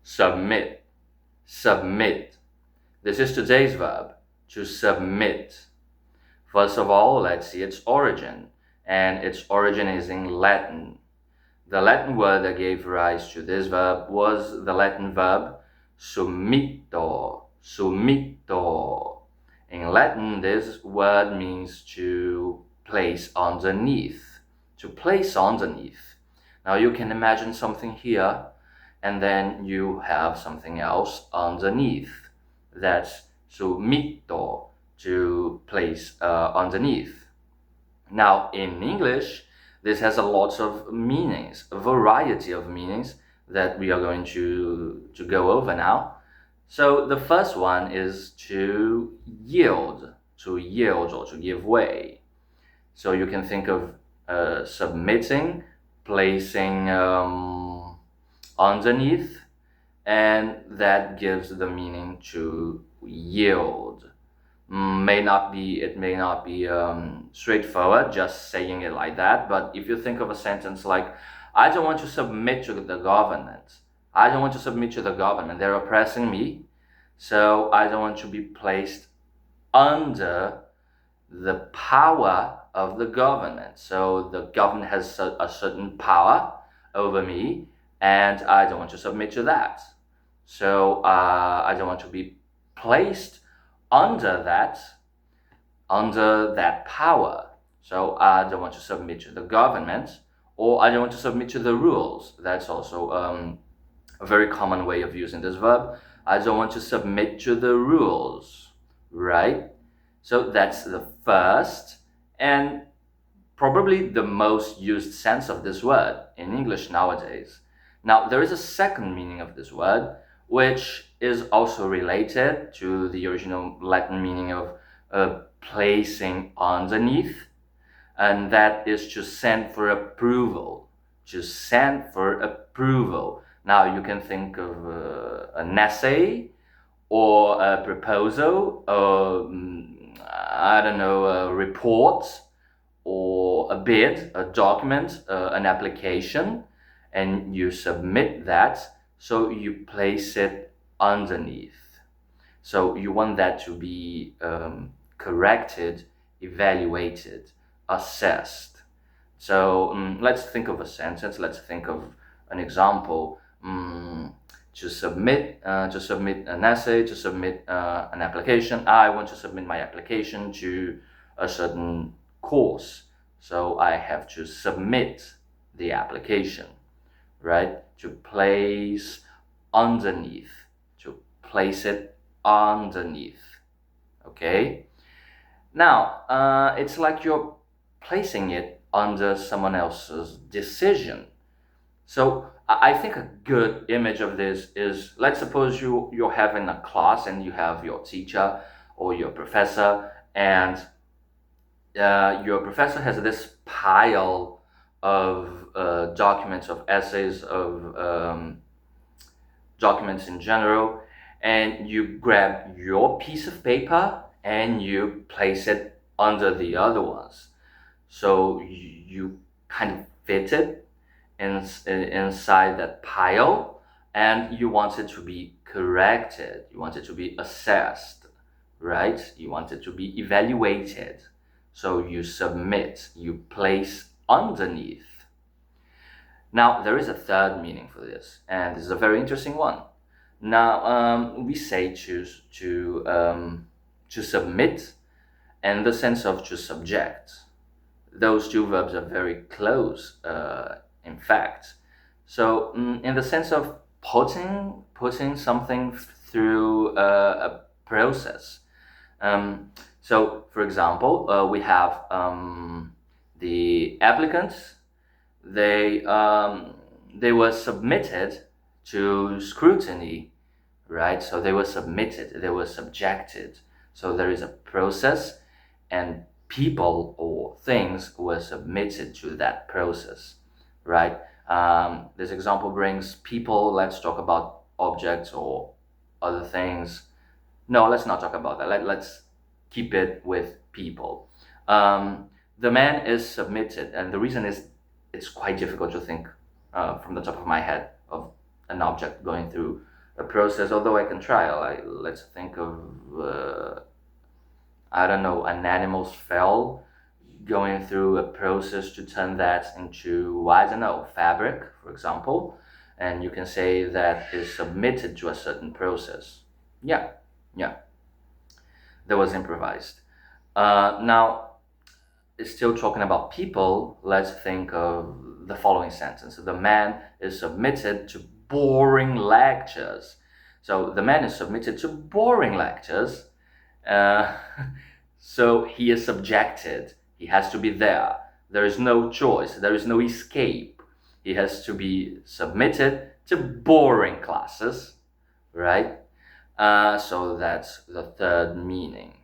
submit, submit. This is today's verb, to submit. First of all, let's see its origin, and its origin is in Latin. The Latin word that gave rise to this verb was the Latin verb submitto, submitto. In Latin, this word means to place underneath, to place underneath. Now you can imagine something here, and then you have something else underneath. That's submitto, to place underneath. Now in English, this has a lot of meanings, a variety of meanings that we are going to go over now. So the first one is to yield or to give way. So you can think of submitting, placing underneath, and that gives the meaning to yield. It may not be straightforward just saying it like that, but if you think of a sentence like, I don't want to submit to the government. I don't want to submit to the government. They're oppressing me, so I don't want to be placed under the power of the government. So the government has a certain power over me, and I don't want to submit to that. So I don't want to be placed under that power. So I don't want to submit to the government, or I don't want to submit to the rules. That's also a very common way of using this verb. I don't want to submit to the rules, right? So that's the first and probably the most used sense of this word in English nowadays. Now, there is a second meaning of this word, which is also related to the original Latin meaning of placing underneath, and that is to send for approval. To send for approval. Now, you can think of an essay or a proposal, I don't know, a report or a bid, a document, an application, and you submit that, so you place it underneath. So you want that to be corrected, evaluated, assessed. So let's think of a sentence, let's think of an example. To submit an essay, to submit an application. I want to submit my application to a certain course, so I have to submit the application, right? To place underneath, to place it underneath. Okay, now it's like you're placing it under someone else's decision. So I think a good image of this is, let's suppose you're having a class and you have your teacher or your professor, and your professor has this pile of documents, of essays, of documents in general, and you grab your piece of paper and you place it under the other ones. So you kind of fit it inside that pile, and you want it to be corrected, you want it to be assessed, right? You want it to be evaluated. So you submit, you place underneath. Now there is a third meaning for this, and this is a very interesting one. Now we say to submit and the sense of to subject. Those two verbs are very close, in fact. So in the sense of putting something through a process. So for example, we have the applicants. They were submitted to scrutiny, right? So they were submitted, they were subjected. So there is a process, and people or things were submitted to that process, right? This example brings people. Let's talk about objects or other things. No, let's not talk about that. Let's keep it with people. The man is submitted, and the reason is it's quite difficult to think from the top of my head of an object going through a process, although I can try. Let's think of, I don't know, an animal's fell, going through a process to turn that into, I don't know, fabric, for example. And you can say that is submitted to a certain process. Yeah, yeah, that was improvised. Now, still talking about people, let's think of the following sentence. The man is submitted to boring lectures. So the man is submitted to boring lectures. Uh, so he is subjected. He has to be there. There is no choice. There is no escape. He has to be submitted to boring classes, right? So that's the third meaning.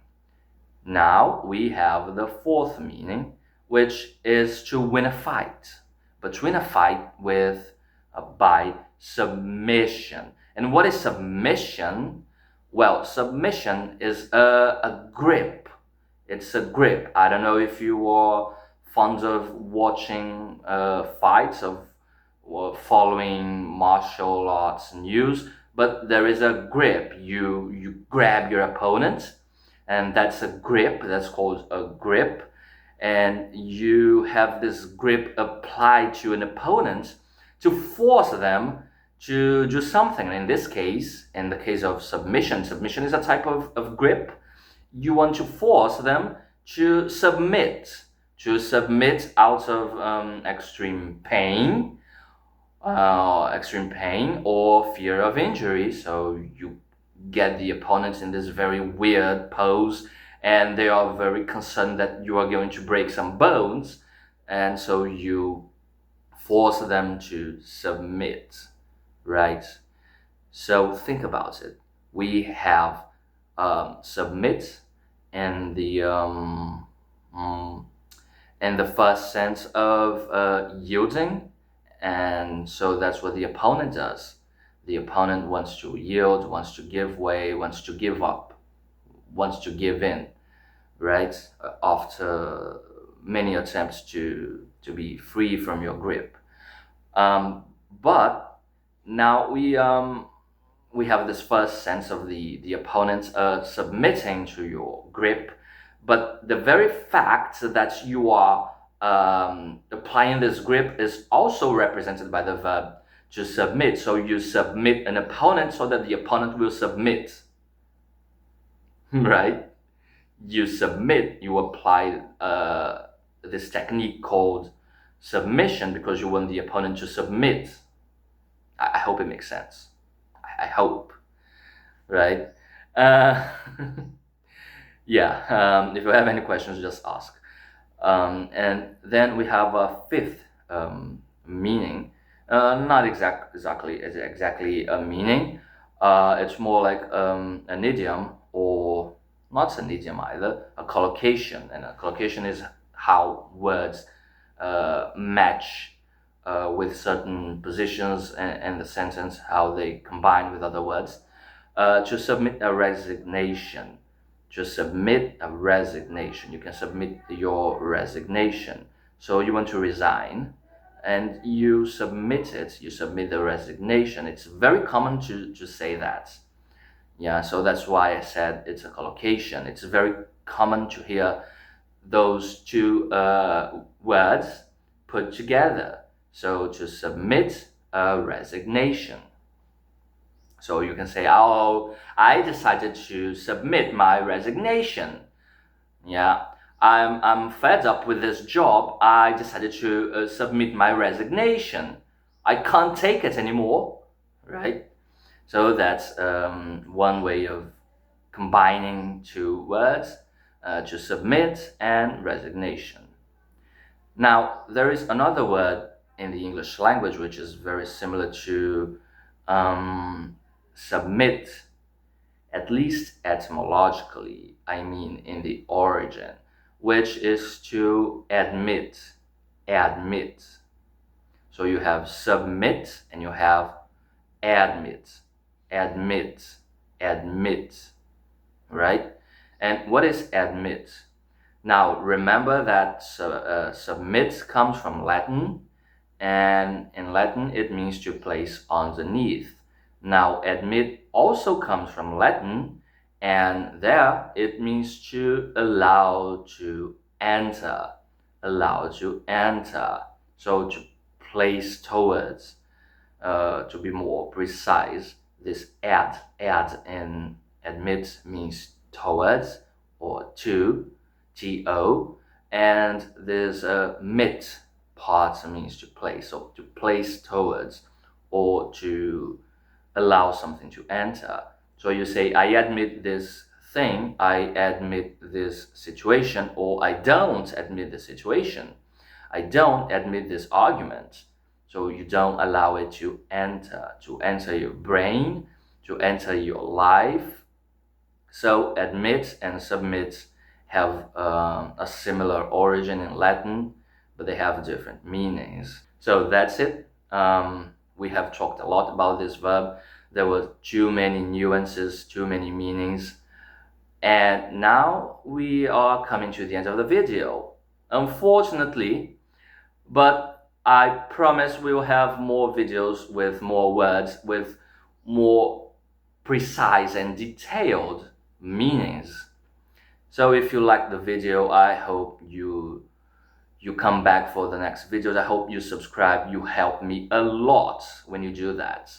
Now we have the fourth meaning, which is to win a fight, but to win a fight with by submission. And what is submission? Well, submission is a grip. It's a grip. I don't know if you are fond of watching fights, of following martial arts news, but there is a grip. You grab your opponent, and that's a grip. That's called a grip. And you have this grip applied to an opponent to force them to do something. In this case, in the case of submission, submission is a type of grip. You want to force them to submit out of extreme pain or fear of injury. So you get the opponents in this very weird pose, and they are very concerned that you are going to break some bones, and so you force them to submit, right? So think about it. We have submit in the first sense of yielding, and so that's what the opponent does. The opponent wants to yield, wants to give way, wants to give up, wants to give in, right? After many attempts to be free from your grip. But now we have this first sense of the opponent submitting to your grip, but the very fact that you are applying this grip is also represented by the verb to submit. So you submit an opponent so that the opponent will submit, right? You submit, you apply this technique called submission because you want the opponent to submit. I hope it makes sense. I hope, right? Yeah, if you have any questions, just ask. And then we have a fifth meaning. Not exactly a meaning. It's more like an idiom, or not an idiom either, a collocation. And a collocation is how words match with certain positions in the sentence, how they combine with other words. To submit a resignation. To submit a resignation. You can submit your resignation. So you want to resign, and you submit it. You submit the resignation. It's very common to say that. Yeah, so that's why I said it's a collocation. It's very common to hear those two words put together. So to submit a resignation. So you can say, oh, I decided to submit my resignation. Yeah, I'm fed up with this job. I decided to submit my resignation. I can't take it anymore, right? So that's one way of combining two words, to submit and resignation. Now, there is another word in the English language which is very similar to submit, at least etymologically, I mean in the origin, which is to admit. So you have submit and you have admit, right? And what is admit? Now remember that submit comes from Latin, and in Latin it means to place underneath. Now, admit also comes from Latin, and there it means to allow to enter, allow to enter. So to place towards, to be more precise, this add in admit means towards or to, and this mit part means to place, so to place towards or to allow something to enter. So you say, I admit this thing, I admit this situation, or I don't admit the situation. I don't admit this argument. So you don't allow it to enter your brain, to enter your life. So admit and submit have a similar origin in Latin, but they have different meanings. So that's it. We have talked a lot about this verb. There were too many nuances, too many meanings. And now we are coming to the end of the video. Unfortunately, but I promise we'll have more videos with more words, with more precise and detailed meanings. So if you like the video, I hope you come back for the next videos. I hope you subscribe. You help me a lot when you do that.